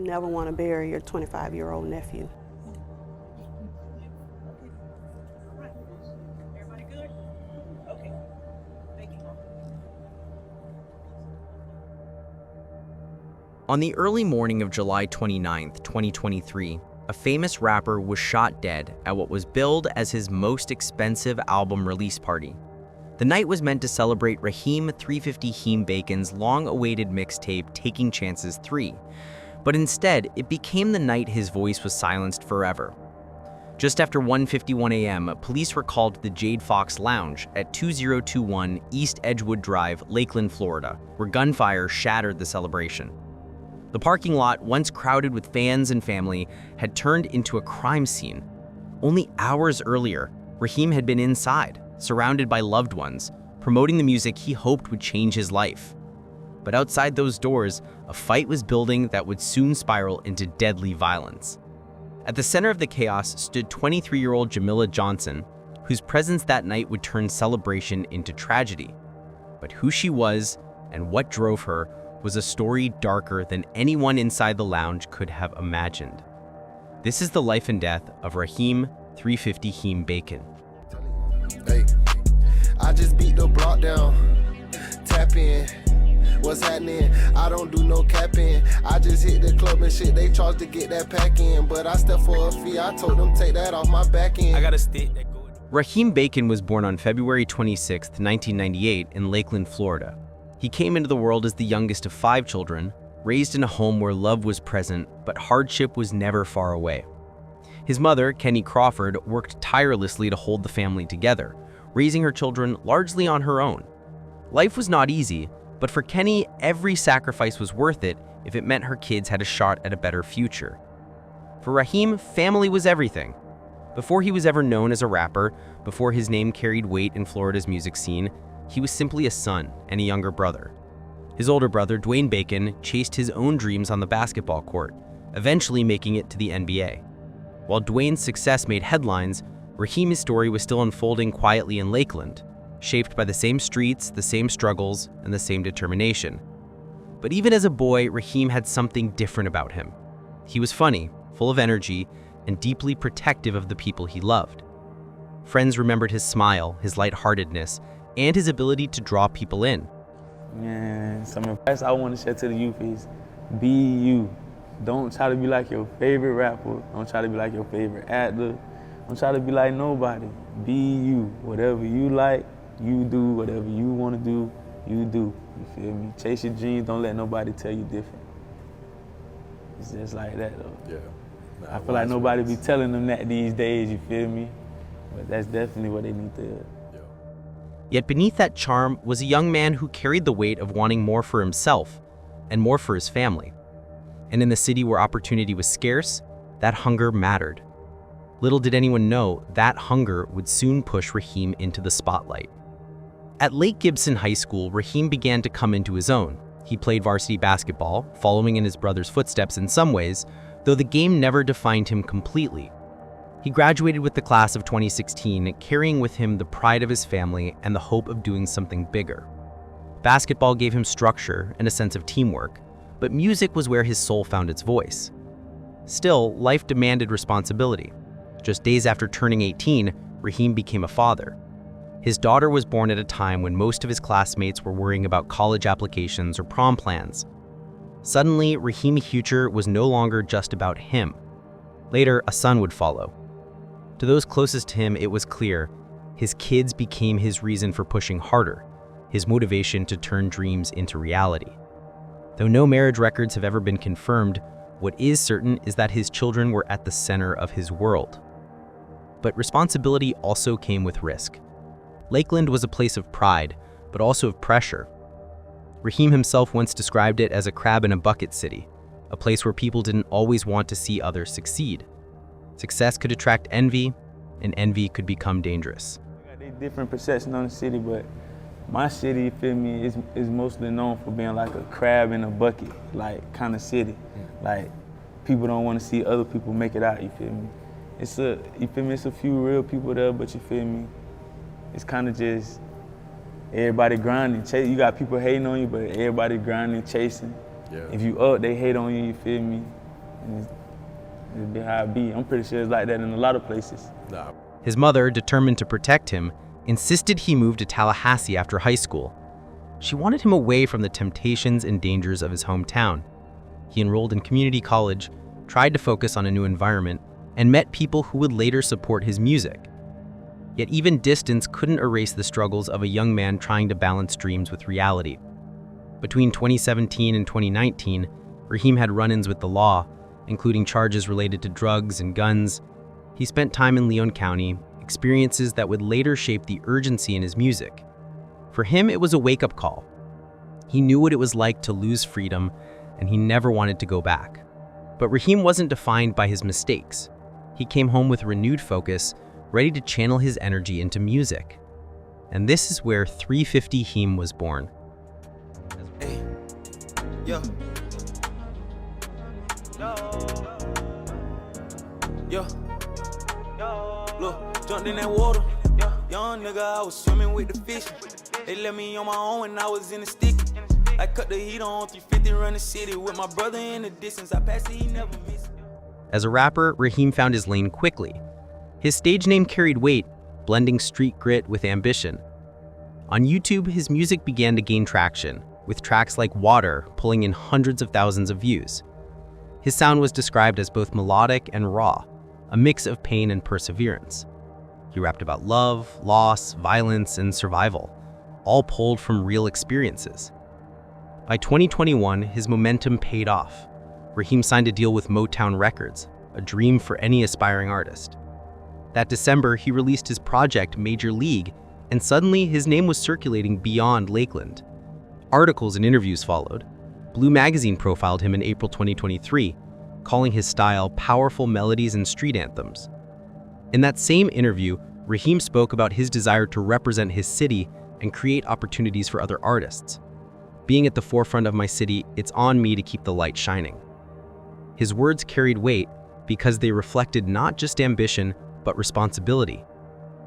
never want to bury your 25-year-old nephew. Everybody good? Okay. Thank you. On the early morning of July 29, 2023, a famous rapper was shot dead at what was billed as his most expensive album release party. The night was meant to celebrate Raheem 350 Heem Bacon's long-awaited mixtape Taking Chances 3, but instead, it became the night his voice was silenced forever. Just after 1:51 a.m., police were called to the Jade Fox Lounge at 2021 East Edgewood Drive, Lakeland, Florida, where gunfire shattered the celebration. The parking lot, once crowded with fans and family, had turned into a crime scene. Only hours earlier, Raheem had been inside, surrounded by loved ones, promoting the music he hoped would change his life. But outside those doors, a fight was building that would soon spiral into deadly violence. At the center of the chaos stood 23-year-old Jamila Johnson, whose presence that night would turn celebration into tragedy. But who she was and what drove her was a story darker than anyone inside the lounge could have imagined. This is the life and death of Raheem 350 Heem Bacon. Hey, I just beat the block down, tap in, what's happening? I don't do no capping, I just hit the club and shit, they charge to get that pack in, but I step for a fee, I told them take that off my back end. I got a stick that goes. Raheem Bacon was born on February 26, 1998 in Lakeland, Florida. He came into the world as the youngest of 5 children, raised in a home where love was present, but hardship was never far away. His mother, Kenny Crawford, worked tirelessly to hold the family together, raising her children largely on her own. Life was not easy, but for Kenny, every sacrifice was worth it if it meant her kids had a shot at a better future. For Raheem, family was everything. Before he was ever known as a rapper, before his name carried weight in Florida's music scene, he was simply a son and a younger brother. His older brother, Dwayne Bacon, chased his own dreams on the basketball court, eventually making it to the NBA. While Dwayne's success made headlines, Raheem's story was still unfolding quietly in Lakeland, shaped by the same streets, the same struggles, and the same determination. But even as a boy, Raheem had something different about him. He was funny, full of energy, and deeply protective of the people he loved. Friends remembered his smile, his lightheartedness, and his ability to draw people in. Man, some advice I want to share to the youth is be you. Don't try to be like your favorite rapper. Don't try to be like your favorite actor. Don't try to be like nobody. Be you. Whatever you like, you do. Whatever you want to do, you do. You feel me? Chase your dreams. Don't let nobody tell you different. It's just like that, though. Yeah. I feel like nobody be telling them that these days, you feel me? But that's definitely what they need to hear. Yet beneath that charm was a young man who carried the weight of wanting more for himself and more for his family. And in the city where opportunity was scarce, that hunger mattered. Little did anyone know that hunger would soon push Raheem into the spotlight. At Lake Gibson High School, Raheem began to come into his own. He played varsity basketball, following in his brother's footsteps in some ways, though the game never defined him completely. He graduated with the class of 2016, carrying with him the pride of his family and the hope of doing something bigger. Basketball gave him structure and a sense of teamwork, but music was where his soul found its voice. Still, life demanded responsibility. Just days after turning 18, Raheem became a father. His daughter was born at a time when most of his classmates were worrying about college applications or prom plans. Suddenly, Raheem's future was no longer just about him. Later, a son would follow. To those closest to him, it was clear his kids became his reason for pushing harder, his motivation to turn dreams into reality. Though no marriage records have ever been confirmed, what is certain is that his children were at the center of his world. But responsibility also came with risk. Lakeland was a place of pride, but also of pressure. Raheem himself once described it as a crab in a bucket city, a place where people didn't always want to see others succeed. Success could attract envy, and envy could become dangerous. They got different perception on the city, but my city, you feel me, is mostly known for being like a crab in a bucket, like kind of city. Like people don't want to see other people make it out, you feel me? You feel me, it's a few real people there, but you feel me, it's kind of just everybody grinding. You got people hating on you, but everybody grinding, chasing. Yeah. If you up, they hate on you, you feel me? It'd be how it be. I'm pretty sure it's like that in a lot of places. His mother, determined to protect him, insisted he move to Tallahassee after high school. She wanted him away from the temptations and dangers of his hometown. He enrolled in community college, tried to focus on a new environment, and met people who would later support his music. Yet even distance couldn't erase the struggles of a young man trying to balance dreams with reality. Between 2017 and 2019, Raheem had run-ins with the law, including charges related to drugs and guns. He spent time in Leon County, experiences that would later shape the urgency in his music. For him, it was a wake-up call. He knew what it was like to lose freedom, and he never wanted to go back. But Raheem wasn't defined by his mistakes. He came home with renewed focus, ready to channel his energy into music. And this is where 350 Heem was born. Hey, yo. Yo. Look, jumped in that water. Young nigga, I was swimming with the fish. They left me on my own when I was in the stick. I cut the heat on 350, run the city with my brother in the distance. I passed it, he never missed. As a rapper, Raheem found his lane quickly. His stage name carried weight, blending street grit with ambition. On YouTube, his music began to gain traction, with tracks like Water pulling in hundreds of thousands of views. His sound was described as both melodic and raw, a mix of pain and perseverance. He rapped about love, loss, violence, and survival, all pulled from real experiences. By 2021, his momentum paid off. Raheem signed a deal with Motown Records, a dream for any aspiring artist. That December, he released his project Major League, and suddenly his name was circulating beyond Lakeland. Articles and interviews followed. Blue Magazine profiled him in April 2023, calling his style powerful melodies and street anthems. In that same interview, Raheem spoke about his desire to represent his city and create opportunities for other artists. Being at the forefront of my city, it's on me to keep the light shining. His words carried weight because they reflected not just ambition, but responsibility.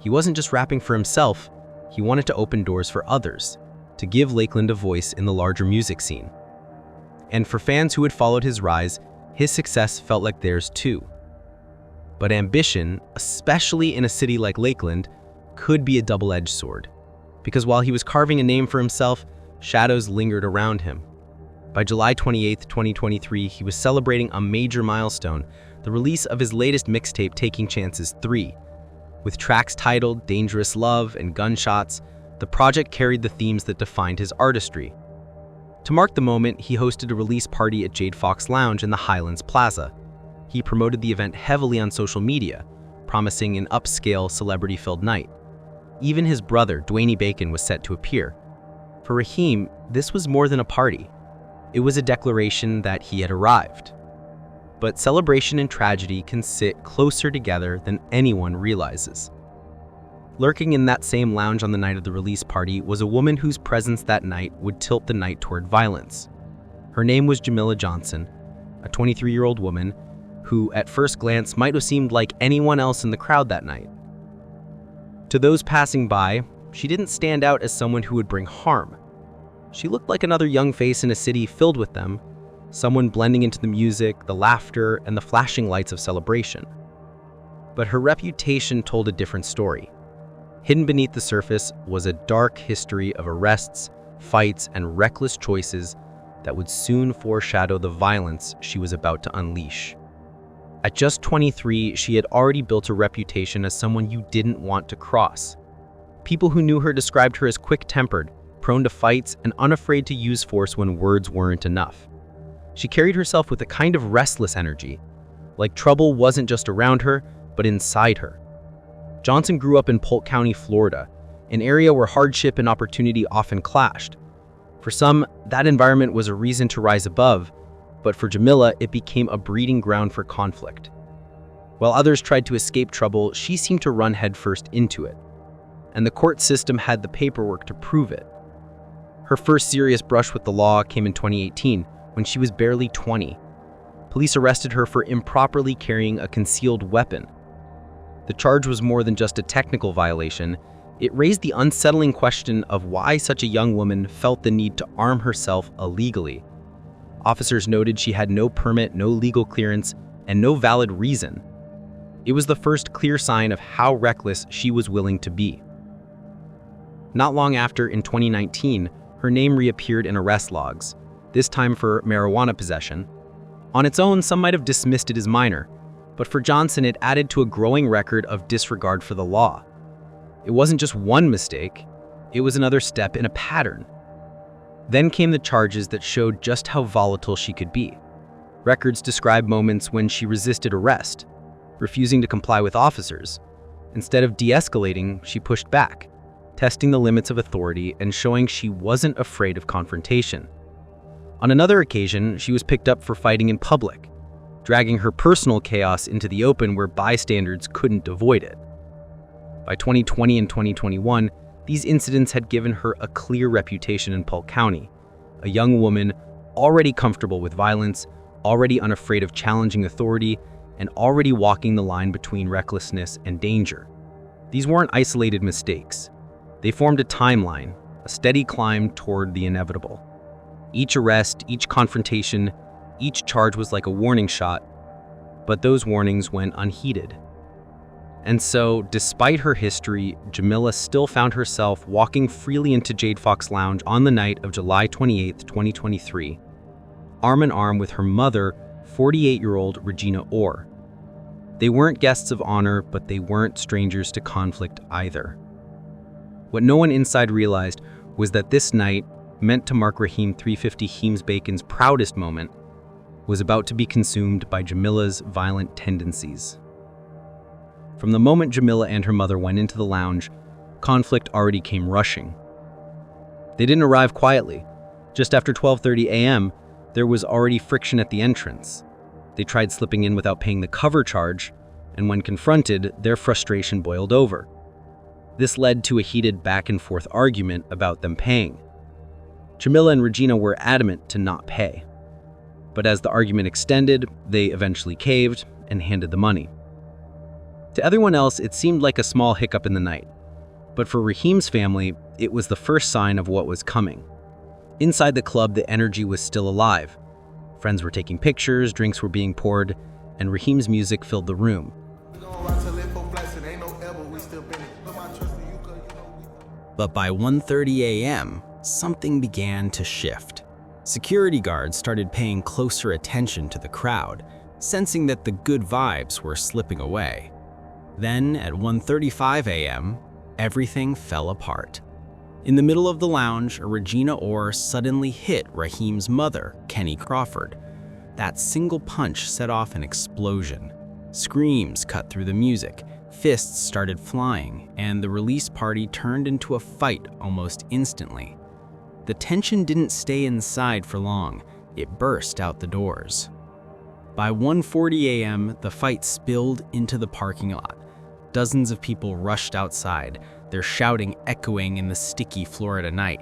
He wasn't just rapping for himself, he wanted to open doors for others, to give Lakeland a voice in the larger music scene. And for fans who had followed his rise, his success felt like theirs too. But ambition, especially in a city like Lakeland, could be a double-edged sword. Because while he was carving a name for himself, shadows lingered around him. By July 28, 2023, he was celebrating a major milestone, the release of his latest mixtape, Taking Chances 3. With tracks titled Dangerous Love and Gunshots, the project carried the themes that defined his artistry. To mark the moment, he hosted a release party at Jade Fox Lounge in the Highlands Plaza. He promoted the event heavily on social media, promising an upscale, celebrity-filled night. Even his brother, Dwayne Bacon, was set to appear. For Raheem, this was more than a party. It was a declaration that he had arrived. But celebration and tragedy can sit closer together than anyone realizes. Lurking in that same lounge on the night of the release party was a woman whose presence that night would tilt the night toward violence. Her name was Jamila Johnson, a 23-year-old woman who, at first glance, might have seemed like anyone else in the crowd that night. To those passing by, she didn't stand out as someone who would bring harm. She looked like another young face in a city filled with them, someone blending into the music, the laughter, and the flashing lights of celebration. But her reputation told a different story. Hidden beneath the surface was a dark history of arrests, fights, and reckless choices that would soon foreshadow the violence she was about to unleash. At just 23, she had already built a reputation as someone you didn't want to cross. People who knew her described her as quick-tempered, prone to fights, and unafraid to use force when words weren't enough. She carried herself with a kind of restless energy, like trouble wasn't just around her, but inside her. Johnson grew up in Polk County, Florida, an area where hardship and opportunity often clashed. For some, that environment was a reason to rise above, but for Jamila, it became a breeding ground for conflict. While others tried to escape trouble, she seemed to run headfirst into it. And the court system had the paperwork to prove it. Her first serious brush with the law came in 2018, when she was barely 20. Police arrested her for improperly carrying a concealed weapon. The charge was more than just a technical violation. It raised the unsettling question of why such a young woman felt the need to arm herself illegally. Officers noted she had no permit, no legal clearance, and no valid reason. It was the first clear sign of how reckless she was willing to be. Not long after, in 2019, her name reappeared in arrest logs, this time for marijuana possession. On its own, some might have dismissed it as minor, but for Johnson, it added to a growing record of disregard for the law. It wasn't just one mistake, it was another step in a pattern. Then came the charges that showed just how volatile she could be. Records describe moments when she resisted arrest, refusing to comply with officers. Instead of de-escalating, she pushed back, testing the limits of authority and showing she wasn't afraid of confrontation. On another occasion, she was picked up for fighting in public, dragging her personal chaos into the open where bystanders couldn't avoid it. By 2020 and 2021, these incidents had given her a clear reputation in Polk County, a young woman already comfortable with violence, already unafraid of challenging authority, and already walking the line between recklessness and danger. These weren't isolated mistakes. They formed a timeline, a steady climb toward the inevitable. Each arrest, each confrontation, each charge was like a warning shot, but those warnings went unheeded. And so, despite her history, Jamila still found herself walking freely into Jade Fox Lounge on the night of July 28, 2023, arm in arm with her mother, 48-year-old Regina Orr. They weren't guests of honor, but they weren't strangers to conflict either. What no one inside realized was that this night, meant to mark Raheem 350 Heems-Bacon's proudest moment, was about to be consumed by Jamila's violent tendencies. From the moment Jamila and her mother went into the lounge, conflict already came rushing. They didn't arrive quietly. Just after 12:30 a.m., there was already friction at the entrance. They tried slipping in without paying the cover charge, and when confronted, their frustration boiled over. This led to a heated back-and-forth argument about them paying. Jamila and Regina were adamant to not pay. But as the argument extended, they eventually caved and handed the money. To everyone else, it seemed like a small hiccup in the night. But for Raheem's family, it was the first sign of what was coming. Inside the club, the energy was still alive. Friends were taking pictures, drinks were being poured, and Raheem's music filled the room. But by 1:30 a.m., something began to shift. Security guards started paying closer attention to the crowd, sensing that the good vibes were slipping away. Then, at 1:35 a.m., everything fell apart. In the middle of the lounge, Regina Orr suddenly hit Raheem's mother, Kenny Crawford. That single punch set off an explosion. Screams cut through the music, fists started flying, and the release party turned into a fight almost instantly. The tension didn't stay inside for long, it burst out the doors. By 1:40 a.m., the fight spilled into the parking lot. Dozens of people rushed outside, their shouting echoing in the sticky Florida night.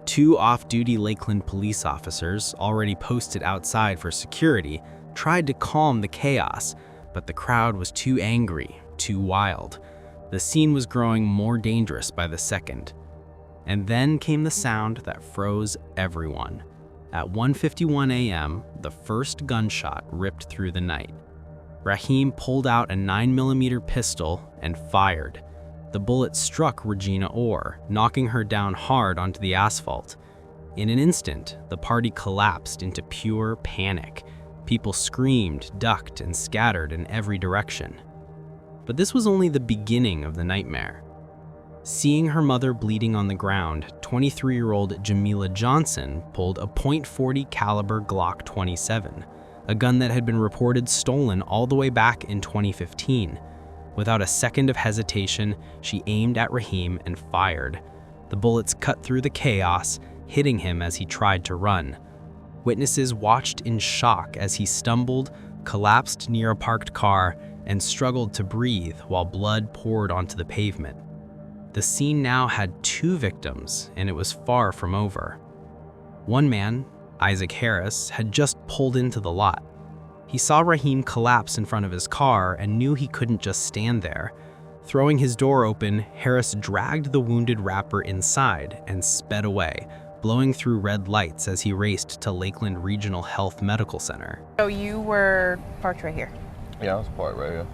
2 off-duty Lakeland police officers, already posted outside for security, tried to calm the chaos, but the crowd was too angry, too wild. The scene was growing more dangerous by the second. And then came the sound that froze everyone. At 1:51 a.m., the first gunshot ripped through the night. Raheem pulled out a 9mm pistol and fired. The bullet struck Regina Orr, knocking her down hard onto the asphalt. In an instant, the party collapsed into pure panic. People screamed, ducked, and scattered in every direction. But this was only the beginning of the nightmare. Seeing her mother bleeding on the ground, 23-year-old Jamila Johnson pulled a .40 caliber Glock 27, a gun that had been reported stolen all the way back in 2015. Without a second of hesitation, she aimed at Raheem and fired. The bullets cut through the chaos, hitting him as he tried to run. Witnesses watched in shock as he stumbled, collapsed near a parked car, and struggled to breathe while blood poured onto the pavement. The scene now had 2 victims, and it was far from over. One man, Isaac Harris, had just pulled into the lot. He saw Raheem collapse in front of his car and knew he couldn't just stand there. Throwing his door open, Harris dragged the wounded rapper inside and sped away, blowing through red lights as he raced to Lakeland Regional Health Medical Center. So you were parked right here? Yeah, I was parked right here.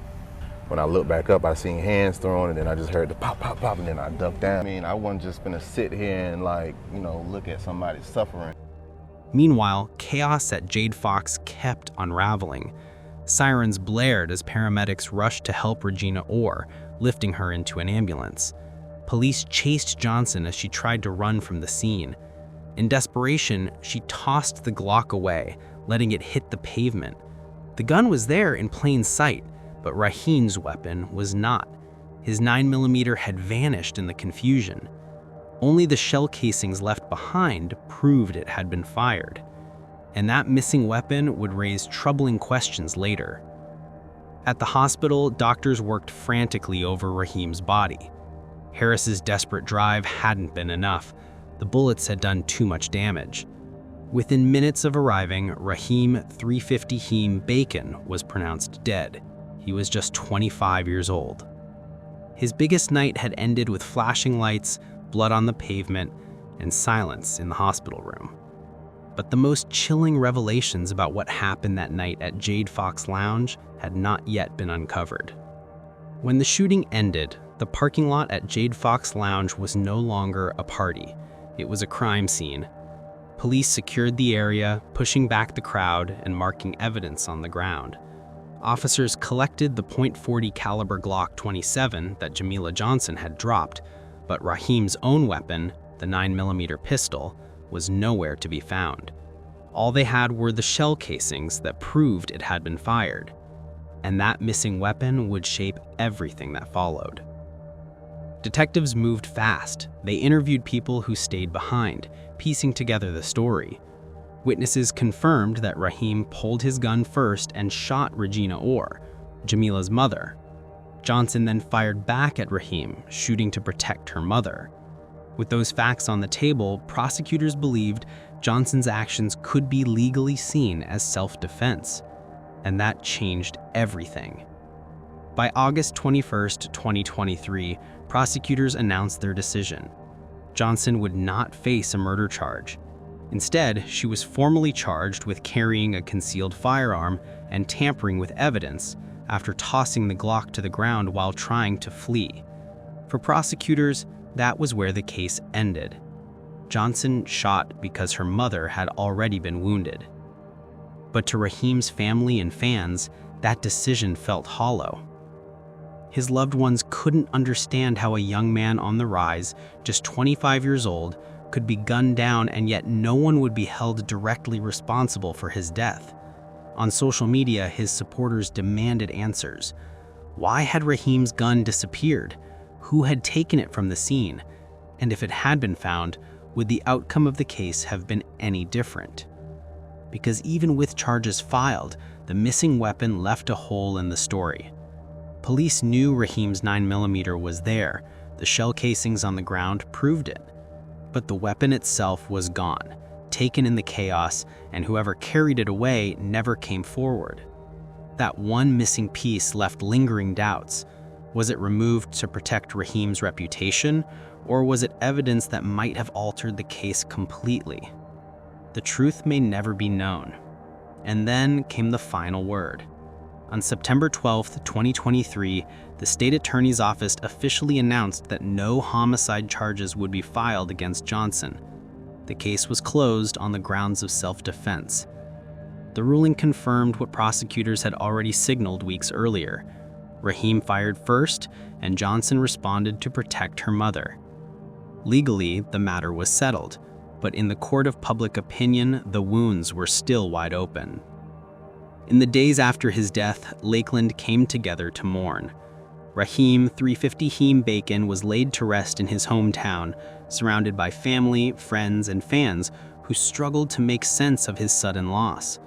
When I looked back up, I seen hands thrown, and then I just heard the pop, pop, pop, and then I ducked down. I mean, I wasn't just gonna sit here and look at somebody suffering. Meanwhile, chaos at Jade Fox kept unraveling. Sirens blared as paramedics rushed to help Regina Orr, lifting her into an ambulance. Police chased Johnson as she tried to run from the scene. In desperation, she tossed the Glock away, letting it hit the pavement. The gun was there in plain sight, but Raheem's weapon was not. His 9mm had vanished in the confusion. Only the shell casings left behind proved it had been fired. And that missing weapon would raise troubling questions later. At the hospital, doctors worked frantically over Raheem's body. Harris's desperate drive hadn't been enough. The bullets had done too much damage. Within minutes of arriving, Raheem 350 Heem Bacon was pronounced dead. He was just 25 years old. His biggest night had ended with flashing lights, blood on the pavement, and silence in the hospital room. But the most chilling revelations about what happened that night at Jade Fox Lounge had not yet been uncovered. When the shooting ended, the parking lot at Jade Fox Lounge was no longer a party. It was a crime scene. Police secured the area, pushing back the crowd and marking evidence on the ground. Officers collected the .40 caliber Glock 27 that Jamila Johnson had dropped, but Raheem's own weapon, the 9mm pistol, was nowhere to be found. All they had were the shell casings that proved it had been fired, and that missing weapon would shape everything that followed. Detectives moved fast. They interviewed people who stayed behind, piecing together the story. Witnesses confirmed that Raheem pulled his gun first and shot Regina Orr, Jamila's mother. Johnson then fired back at Raheem, shooting to protect her mother. With those facts on the table, prosecutors believed Johnson's actions could be legally seen as self-defense, and that changed everything. By August 21, 2023, prosecutors announced their decision. Johnson would not face a murder charge. Instead, she was formally charged with carrying a concealed firearm and tampering with evidence after tossing the Glock to the ground while trying to flee. For prosecutors, that was where the case ended. Johnson shot because her mother had already been wounded. But to Raheem's family and fans, that decision felt hollow. His loved ones couldn't understand how a young man on the rise, just 25 years old, could be gunned down and yet no one would be held directly responsible for his death. On social media, his supporters demanded answers. Why had Raheem's gun disappeared? Who had taken it from the scene? And if it had been found, would the outcome of the case have been any different? Because even with charges filed, the missing weapon left a hole in the story. Police knew Raheem's 9mm was there. The shell casings on the ground proved it. But the weapon itself was gone, taken in the chaos, and whoever carried it away never came forward. That one missing piece left lingering doubts. Was it removed to protect Raheem's reputation, or was it evidence that might have altered the case completely? The truth may never be known. And then came the final word. On September 12, 2023, the state attorney's office officially announced that no homicide charges would be filed against Johnson. The case was closed on the grounds of self-defense. The ruling confirmed what prosecutors had already signaled weeks earlier. Raheem fired first, and Johnson responded to protect her mother. Legally, the matter was settled, but in the court of public opinion, the wounds were still wide open. In the days after his death, Lakeland came together to mourn. Raheem 350 Heem Bacon was laid to rest in his hometown, surrounded by family, friends, and fans who struggled to make sense of his sudden loss.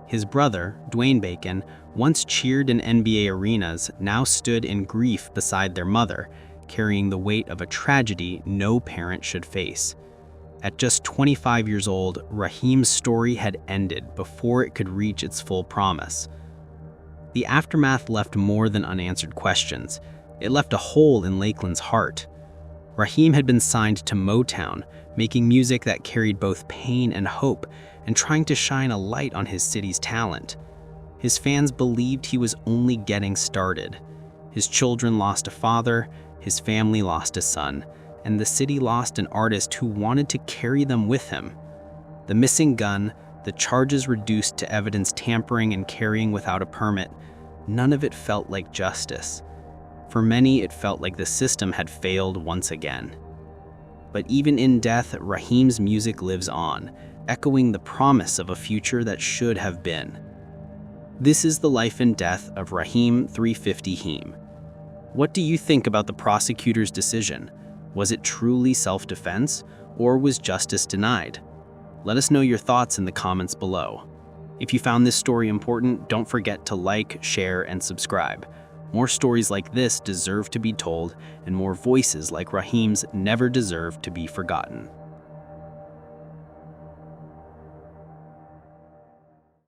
His brother, Dwayne Bacon, once cheered in NBA arenas, now stood in grief beside their mother, carrying the weight of a tragedy no parent should face. At just 25 years old, Raheem's story had ended before it could reach its full promise. The aftermath left more than unanswered questions. It left a hole in Lakeland's heart. Raheem had been signed to Motown, making music that carried both pain and hope, and trying to shine a light on his city's talent. His fans believed he was only getting started. His children lost a father, his family lost a son, and the city lost an artist who wanted to carry them with him. The missing gun, the charges reduced to evidence tampering and carrying without a permit, none of it felt like justice. For many, it felt like the system had failed once again. But even in death, Raheem's music lives on, echoing the promise of a future that should have been. This is the life and death of Raheem 350 Heem. What do you think about the prosecutor's decision? Was it truly self-defense, or was justice denied? Let us know your thoughts in the comments below. If you found this story important, don't forget to like, share, and subscribe. More stories like this deserve to be told, and more voices like Raheem's never deserve to be forgotten.